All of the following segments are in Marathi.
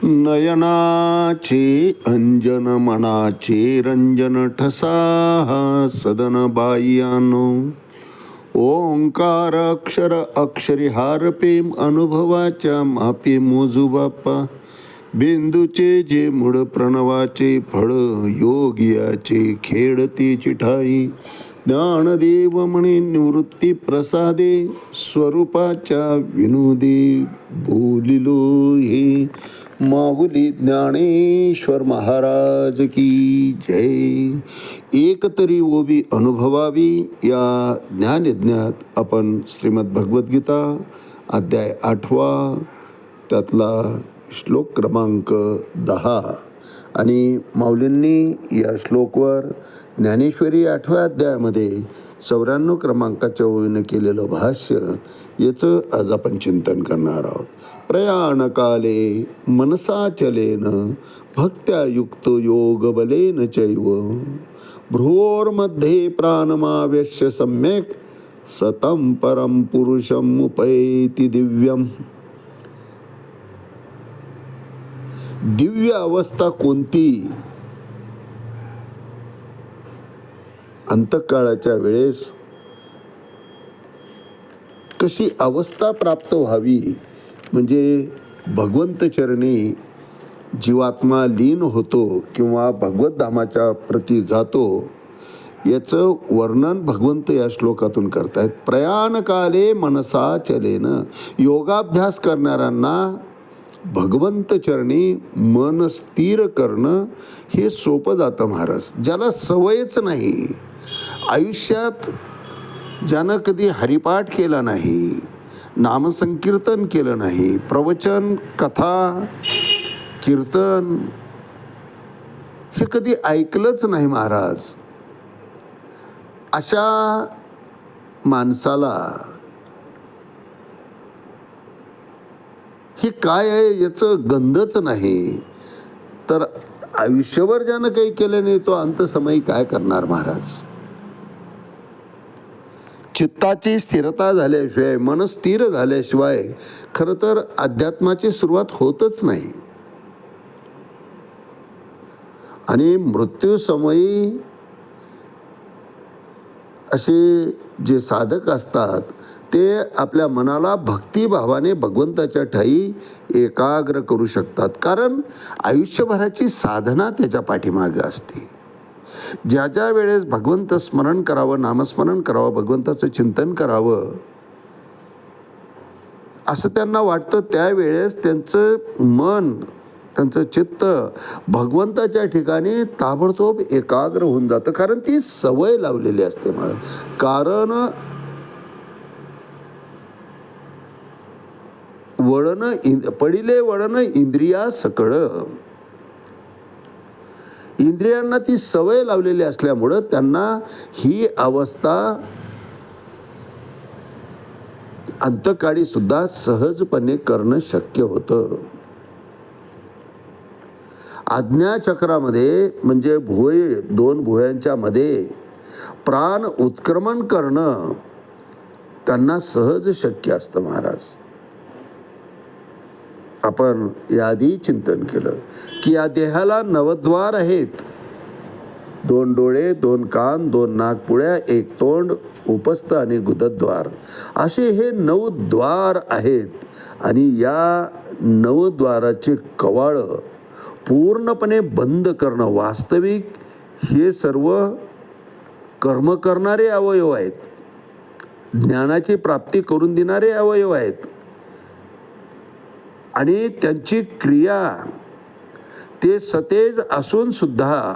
नयनाचे अंजन मनाचे रंजन ठसा सदन बाह्यानो ओंकार अक्षर अक्षरी हार प्रेम अनुभवाच्या मापे मोजू बाप्पा बिंदूचे जे मूळ प्रणवाचे फळ योगियाचे खेळती चिठाई ज्ञानदेव म्हणे निवृत्ती प्रसादे स्वरूपाच्या विनोदी बोलिलो हे माऊली ज्ञानेश्वर महाराज की जय. एक तरी ओबी अनुभवावी या ज्ञानयज्ञात आपण श्रीमद भगवद्गीता अध्याय 8 त्यातला श्लोक क्रमांक 10 आणि माऊलींनी या श्लोकवर ज्ञानेश्वरी 8व्या अध्यायामध्ये 94 क्रमांकाच्या ओळीनं केलेलं भाष्य याचं आज आपण चिंतन करणार आहोत. प्रयाणकाले मनसाचलेन भक्त्या युक्तो योगबलेन चैव भ्रुवोर्मध्ये प्राणमावेश्य सम्यक सतं परम पुरुषम उपैति दिव्यम. दिव्य अवस्था कोणती? अंतकाळाच्या वेळेस कशी अवस्था प्राप्त व्हावी म्हणजे भगवंत चरणी जीवात्मा लीन होतो किंवा भगवत धामाच्या प्रती जातो याचं वर्णन भगवंत या श्लोकातून करतायत. प्रयाणकाले मनसा चलेन. योगाभ्यास करणाऱ्यांना भगवंत चरणी मन स्थिर करणं हे सोपं जातं महाराज. ज्याला सवयच नाही, आयुष्यात ज्यानं कधी हरिपाठ केला नाही, नामसंकीर्तन केलं नाही, प्रवचन कथा कीर्तन हे कधी ऐकलंच नाही महाराज, अशा माणसाला हे काय आहे याचं गंधच नाही. तर आयुष्यभर ज्यानं काही केलं नाही तो अंतसमयी काय करणार महाराज. चित्ताची स्थिरता झाल्याशिवाय, मन स्थिर झाल्याशिवाय खरं तर अध्यात्माची सुरुवात होतच नाही. आणि मृत्यूसमयी असे जे साधक असतात ते आपल्या मनाला भक्तिभावाने भगवंताच्या ठाई एकाग्र करू शकतात. कारण आयुष्यभराची साधना त्याच्या पाठीमागे असते. ज्या ज्या वेळेस भगवंत स्मरण करावं, नामस्मरण करावं, भगवंताचं चिंतन करावं असं त्यांना वाटतं त्यावेळेस त्यांचं मन, त्यांचं चित्त भगवंताच्या ठिकाणी ताबडतोब एकाग्र होऊन जातं. कारण ती सवय लावलेली असते म्हणून. कारण पडिले वळण इंद्रिया सकळ. इंद्रियांना ती सवय लावलेली असल्यामुळं त्यांना ही अवस्था अंतकाळी सुद्धा सहजपणे करणं शक्य होतं. आज्ञाचक्रामध्ये म्हणजे भुवय, 2 भुवयांच्या मध्ये प्राण उत्क्रमण करणं त्यांना सहज शक्य असतं महाराज. आपण याआधी चिंतन केलं की या देहाला 9 द्वार आहेत. 2 डोळे, 2 कान, 2 नाकपुड्या, 1 तोंड, उपस्थ आणि गुदद्वार असे हे 9 द्वार आहेत. आणि या 9 द्वाराचे कवाळ पूर्णपणे बंद करणं, वास्तविक हे सर्व कर्म करणारे अवयव आहेत, ज्ञानाची प्राप्ती करून देणारे अवयव आहेत. आणि त्यांची क्रिया ते सतेज असून सुद्धा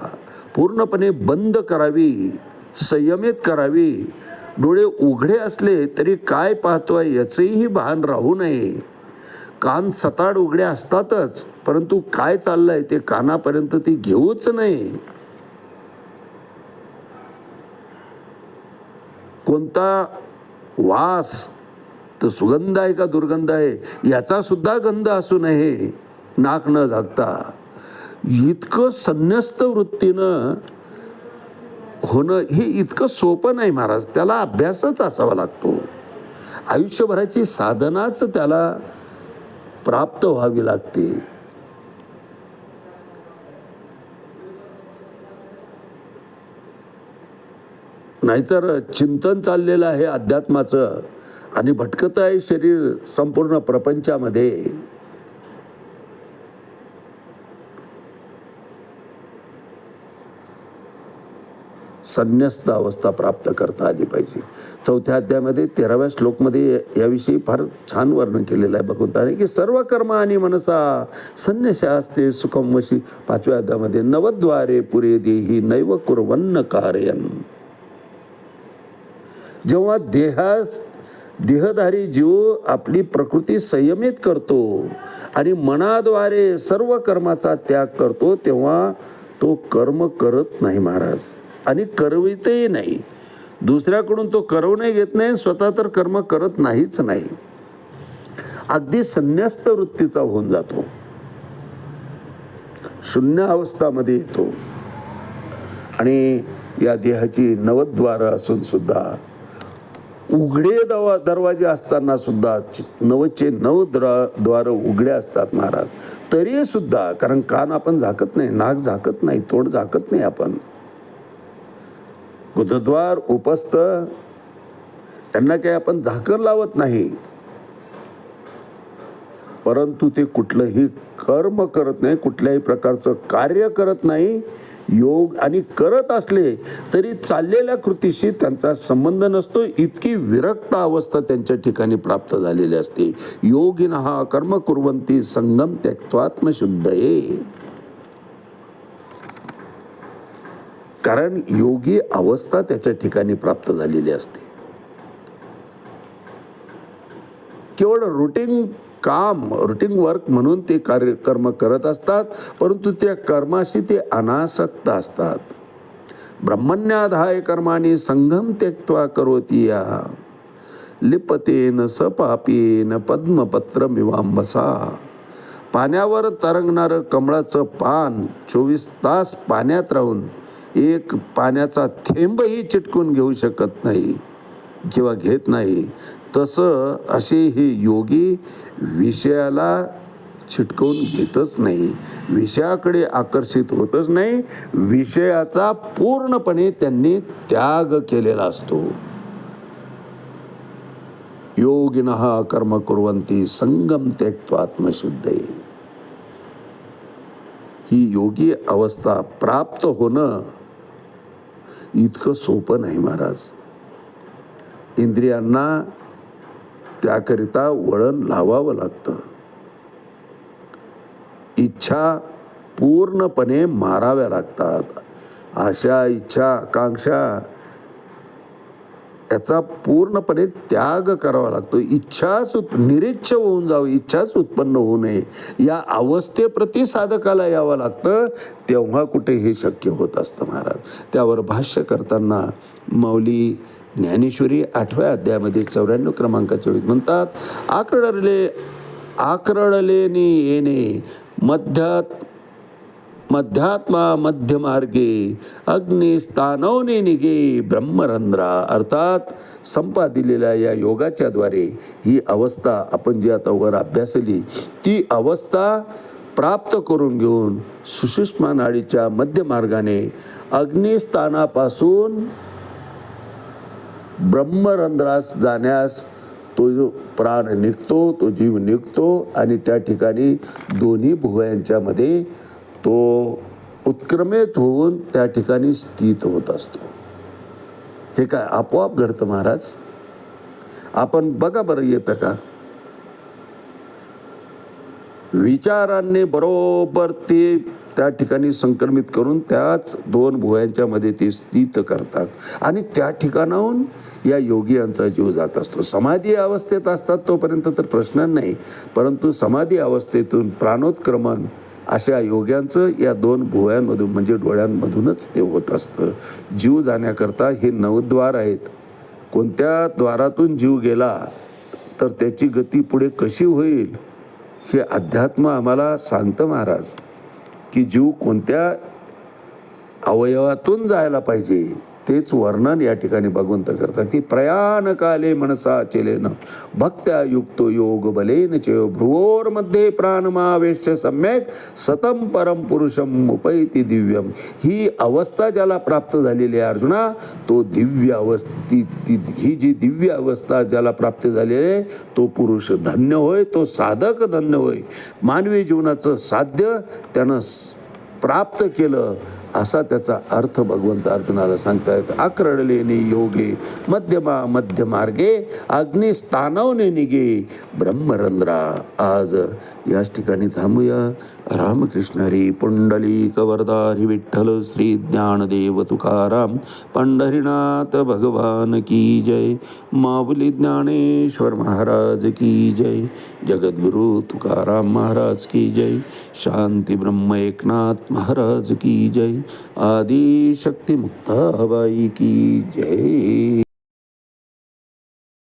पूर्णपणे बंद करावी, संयमित करावी. डोळे उघडे असले तरी काय पाहतोय याचंही भान राहू नये. कान सताड उघडे असतातच, परंतु काय चाललंय ते कानापर्यंत ती घेऊच नये. कोणता वास, तो सुगंध आहे का दुर्गंध आहे याचा सुद्धा गंध असू नये. नाक न झाकता इतकं संन्यस्त वृत्तीनं होणं हे इतकं सोपं नाही महाराज. त्याला अभ्यासच असावा लागतो. आयुष्यभराची साधनाच त्याला प्राप्त व्हावी लागते. नाहीतर चिंतन चाललेलं आहे अध्यात्माचं आणि भटकत आहे शरीर संपूर्ण प्रपंचामध्ये. संन्यस्त अवस्था प्राप्त करता आली पाहिजे. 4थ्या अध्यायामध्ये 13व्या श्लोकमध्ये याविषयी फार छान वर्णन केलेलं आहे भगवंताने की सर्व कर्म आणि मनसा संन्यस्यास्ते सुखम वशी. 5व्या अध्यायामध्ये नवद्वारे पुरे देही नैव कुर्वन्न कार्यन. जेव्हा देहधारी जीव आपली प्रकृती संयमित करतो आणि मनाद्वारे सर्व कर्माचा त्याग करतो तेव्हा तो कर्म करत नाही महाराज, आणि करवितही नाही. दुसऱ्याकडून तो करवूनही घेत नाही, स्वतः तर कर्म करत नाहीच नाही. अगदी संन्यस्त वृत्तीचा होऊन जातो, शून्य अवस्थामध्ये येतो. आणि या देहाची नवद्वार असून सुद्धा, उघडे दरवाजे असताना सुद्धा 9चे 9 द्वार उघडे असतात महाराज, तरी सुद्धा, कारण कान आपण झाकत नाही, नाक झाकत नाही, तोंड झाकत नाही आपण. गुदद्वार उपस्थ यांना काही आपण झाकण लावत नाही, परंतु ते कुठलंही कर्म करत नाही, कुठल्याही प्रकारचं कार्य करत नाही. योग आणि करत असले तरी चाललेल्या कृतीशी त्यांचा संबंध नसतो, इतकी विरक्त अवस्था त्यांच्या ठिकाणी प्राप्त झालेली असते. योगिनः कर्म कुर्वन्ति संगम त्यक्त्वात्मशुद्धये. कारण योगी अवस्था त्याच्या ठिकाणी प्राप्त झालेली असते. केवळ रुटीन वर्क म्हणून ते कर्म करत असतात, परंतु त्या कर्माशी ते अनासक्त असतात. ब्रह्मण्याधाय कर्माणी संगम त्यक्त्वा करोति या लिपतेन सपापेन पद्मपत्रमिवांबसा. पाण्यावर तरंगणारं कमळाचं पान 24 तास पाण्यात राहून एक पाण्याचा थेंबही चिटकून घेऊ शकत नाही किंवा घेत नाही, तसं असे हे योगी विषयाला चिटकवून घेतच नाही, विषयाकडे आकर्षित होतच नाही, विषयाचा पूर्णपणे त्यांनी त्याग केलेला असतो. योगिनः कर्म कुर्वन्ति संगम त्यक्त्वात्मशुद्धये. ही योगी अवस्था प्राप्त होणं इतकं सोपं नाही महाराज. इंद्रियांना त्याकरिता वळण लावावं लागतं, इच्छा पूर्णपणे माराव्या लागतात. आशा, इच्छा, आकांक्षा याचा पूर्णपणे त्याग करावा लागतो. निरीच्छ होऊन जावं, इच्छाच उत्पन्न होऊ नये, या अवस्थेप्रती साधकाला यावं लागतं. तेव्हा कुठे हे शक्य होत असतं महाराज. त्यावर भाष्य करताना माऊली ज्ञानेश्वरी 8व्या अध्यायामध्ये 94 क्रमांकाच्या म्हणतात, आक्रळलेनी येणे मध्यात्मा मध्यमार्गे अग्निस्थानवने निगे ब्रह्मरंध्रा. अर्थात संपा दिलेल्या या योगाच्या द्वारे ही अवस्था आपण जी आता वर अभ्यासली ती अवस्था प्राप्त करून घेऊन सुषुम्ना नाडीच्या मध्यमार्गाने अग्निस्थानापासून ब्रह्मरंध्रास जाण्यास तो जो प्राण निघतो, तो जीव निघतो आणि त्या ठिकाणी दोन्ही भुवयांच्या मध्ये तो उत्क्रमित होऊन त्या ठिकाणी स्थित होत असतो. हे काय आपोआप घडतं महाराज? आपण बघा बरं, येतं का? विचारांनी बरोबर ते त्या ठिकाणी संक्रमित करून त्याच 2 भुवयांच्या मध्ये ते स्थित करतात आणि त्या ठिकाणाहून या योगियांचा जीव जात असतो. समाधी अवस्थेत असतात तोपर्यंत तर प्रश्न नाही, परंतु समाधी अवस्थेतून प्राणोत्क्रमण अशा योग्यांचं या 2 भुवयांमधून म्हणजे डोळ्यांमधूनच ते होत असतं. जीव जाण्याकरता हे 9 द्वार आहेत. कोणत्या द्वारातून जीव गेला तर त्याची गती पुढे कशी होईल हे अध्यात्म आम्हाला सांगतं महाराज, की जीव कोणत्या अवयवातून जायला पाहिजे, तेच वर्णन या ठिकाणी भगवंत करतात. ती प्रयाण काले मनसा चलेन भक्त्या युक्तो योग बलेन चेव भ्रुवोर्मध्ये प्राणमावेश्य सम्यक सतम परम पुरुषम उपैती दिव्यम. ही अवस्था ज्याला प्राप्त झालेली आहे अर्जुना, तो दिव्य अवस्था, ही जी दिव्य अवस्था ज्याला प्राप्त झालेली आहे तो पुरुष धन्य होय, तो साधक धन्य होय. मानवी जीवनाचं साध्य त्यानं प्राप्त केलं असा त्याचा अर्थ भगवंत अर्जुनाला सांगतायत. आक्रडलेने योगे मध्यमा मध्य मार्गे अग्निस्थानवने निगे ब्रह्मरंध्रा. आज याच ठिकाणी थांबूया. रामकृष्ण हरी. पुंडलिक वरदारी विठ्ठल श्री ज्ञानदेव तुकाराम पंढरीनाथ भगवान की जय. माऊली ज्ञानेश्वर महाराज की जय. जगद्गुरु तुकाराम महाराज की जय. शांती ब्रह्म एकनाथ महाराज की जय. आदि शक्ती मुक्ताबाई की जय.